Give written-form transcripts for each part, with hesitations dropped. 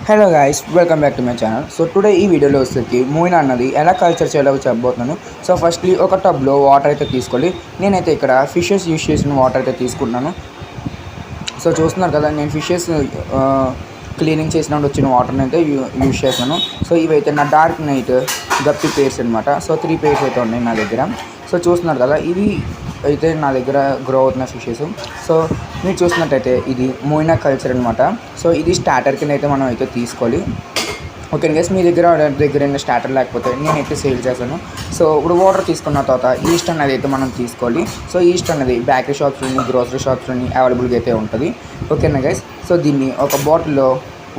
Hello guys, welcome back to my channel. So today ఈ వీడియోలో వచ్చేసి మూయినా అన్నది ఎలా కల్చర్ చేయాలో చెప్పబోతున్నాను. సో ఫస్ట్లీ ఒక టబ్లో వాటర్ అయితే తీసుకోవాలి. నేనైతే ఇక్కడ ఫిషెస్ యూజ్ చేసిన వాటర్ అయితే తీసుకుంటున్నాను. సో చూస్తున్నారు కదా, నేను ఫిషెస్ క్లీనింగ్ చేసినప్పుడు వచ్చిన వాటర్ని అయితే యూజ్ చేస్తాను. సో ఇవైతే నా డార్క్ నైట్ గప్పి పేర్స్ అనమాట. సో 3 పేర్స్ అయితే ఉన్నాయి నా దగ్గర. సో చూస్తున్నారు కదా, ఇవి అయితే నా దగ్గర గ్రో అవుతున్న ఫిషెస్. సో మీరు చూసినట్టయితే ఇది మోయినా కల్చర్ అనమాట. సో ఇది స్టార్టర్ కింద అయితే మనం అయితే తీసుకోవాలి. ఓకే గైస్, మీ దగ్గర స్టార్టర్ లేకపోతే నేనైతే సేల్ చేశాను. సో ఇప్పుడు వాటర్ తీసుకున్న తర్వాత ఈస్ట్ అనేది అయితే మనం తీసుకోవాలి. సో ఈస్ట్ అనేది బేకరీ షాప్స్లోని, గ్రోసరీ షాప్స్లోని అవైలబుల్గా అయితే ఉంటుంది. ఓకేనా గైస్, సో దీన్ని ఒక బాటిల్లో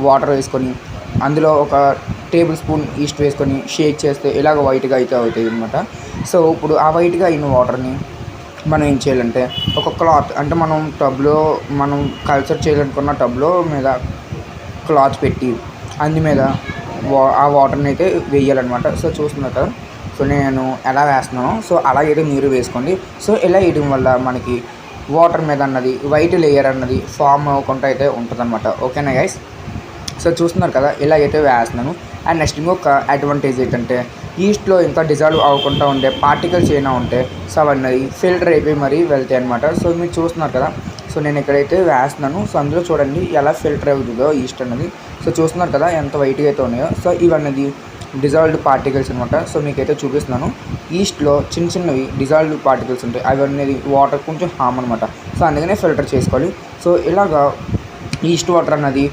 వాటర్ వేసుకొని అందులో ఒక టేబుల్ స్పూన్ ఈస్ట్ వేసుకొని షేక్ చేస్తే ఇలాగ వైట్గా అయితే అవుతుంది అనమాట. సో ఇప్పుడు ఆ వైట్గా అయిన వాటర్ని మనం ఏం చేయాలంటే ఒక క్లాత్, అంటే మనం టబ్లో మనం కల్చర్ చేయాలనుకున్న టబ్లో మీద క్లాత్ పెట్టి అందు మీద ఆ వాటర్ని అయితే వేయాలన్నమాట. సో చూస్తున్నారు కదా, సో నేను ఎలా వేస్తున్నాను, సో అలాగైతే మీరు వేసుకోండి. సో ఇలా వేయడం వల్ల మనకి వాటర్ మీద అన్నది వైట్ లేయర్ అన్నది ఫామ్ అవ్వకుండా అయితే ఉంటుందన్నమాట. ఓకేనా గైస్, సో చూస్తున్నారు కదా, ఇలాగైతే వేస్తున్నాను. అండ్ నెక్స్ట్ ఇంకొక అడ్వాంటేజ్ ఏంటంటే ఈస్ట్లో ఇంకా డిజాల్వ్ అవ్వకుండా ఉండే పార్టికల్స్ ఏమైనా ఉంటే సో అవన్నీ ఫిల్టర్ అయిపోయి మరీ వెళ్తాయి అనమాట. సో మీరు చూస్తున్నారు కదా, సో నేను ఇక్కడైతే వేస్తున్నాను. సో అందులో చూడండి ఎలా ఫిల్టర్ అవుతుందో ఈస్ట్ అన్నది. సో చూస్తున్నారు కదా ఎంత వైట్గా అయితే ఉన్నాయో. సో ఇవన్నది డిజాల్వ్డ్ పార్టికల్స్ అనమాట. సో మీకైతే చూపిస్తున్నాను. ఈస్ట్లో చిన్న చిన్నవి డిజాల్వ్డ్ పార్టికల్స్ ఉంటాయి, అవి అనేది వాటర్ కొంచెం హామ్ అనమాట. సో అందుకనే ఫిల్టర్ చేసుకోవాలి. సో ఇలాగా ఈస్ట్ వాటర్ అన్నది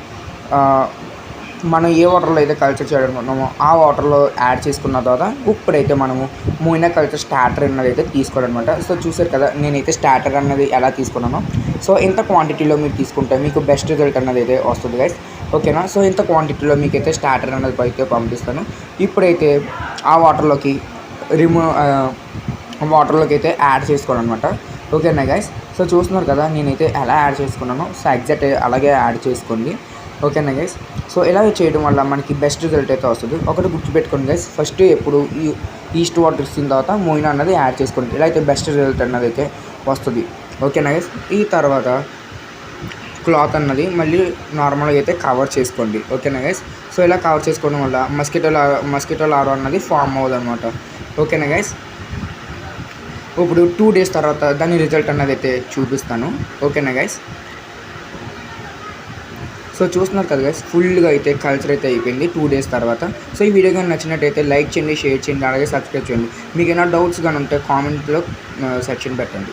మనం ఏ వాటర్లో అయితే కల్చర్ చేయాలనుకుంటున్నామో ఆ వాటర్లో యాడ్ చేసుకున్న తర్వాత ఇప్పుడైతే మనము మోయినా కల్చర్ స్టార్టర్ అన్నది అయితే తీసుకోవాలన్నమాట. సో చూసారు కదా, నేనైతే స్టార్టర్ అన్నది ఎలా తీసుకున్నానో. సో ఇంత క్వాంటిటీలో మీరు తీసుకుంటే మీకు బెస్ట్ రిజల్ట్ అన్నది అయితే వస్తుంది గైస్. ఓకేనా, సో ఇంత క్వాంటిటీలో మీకైతే స్టార్టర్ అన్నది అయితే పంపిస్తాను. ఇప్పుడైతే ఆ వాటర్లోకి వాటర్లోకి అయితే యాడ్ చేసుకోవాలన్నమాట. ఓకేనా గైస్, సో చూస్తున్నారు కదా నేనైతే ఎలా యాడ్ చేసుకున్నానో. సో ఎగ్జాక్ట్ అలాగే యాడ్ చేసుకోండి. ఓకేనా గైస్, సో ఇలా చేయడం వల్ల మనకి బెస్ట్ రిజల్ట్ అయితే వస్తుంది. ఒకటి గుర్తుపెట్టుకోండి గైస్, ఫస్ట్ ఎప్పుడు ఈ ఈస్ట్ వాటర్ ఇచ్చిన తర్వాత మోయినా అన్నది యాడ్ చేసుకోండి. ఇలా అయితే బెస్ట్ రిజల్ట్ అన్నది అయితే వస్తుంది. ఓకేనా గైస్, ఈ తర్వాత క్లాత్ అన్నది మళ్ళీ నార్మల్గా అయితే కవర్ చేసుకోండి. ఓకేనా గైస్, సో ఇలా కవర్ చేసుకోవడం వల్ల మస్కిటో లార్వా అన్నది ఫామ్ అవ్వదు అనమాట. ఓకేనా గైస్, ఇప్పుడు 2 days తర్వాత దాని రిజల్ట్ అన్నది అయితే చూపిస్తాను. ఓకేనా గైస్, సో చూస్తున్నారు కదా గైస్, ఫుల్గా అయితే కల్చర్ అయితే అయిపోయింది 2 days తర్వాత. సో ఈ వీడియో కానీ నచ్చినట్టయితే లైక్ చేయండి, షేర్ చేయండి, అలాగే సబ్స్క్రైబ్ చేయండి. మీకు ఏమైనా డౌట్స్ కానీ ఉంటే కామెంట్లో సెక్షన్ పెట్టండి.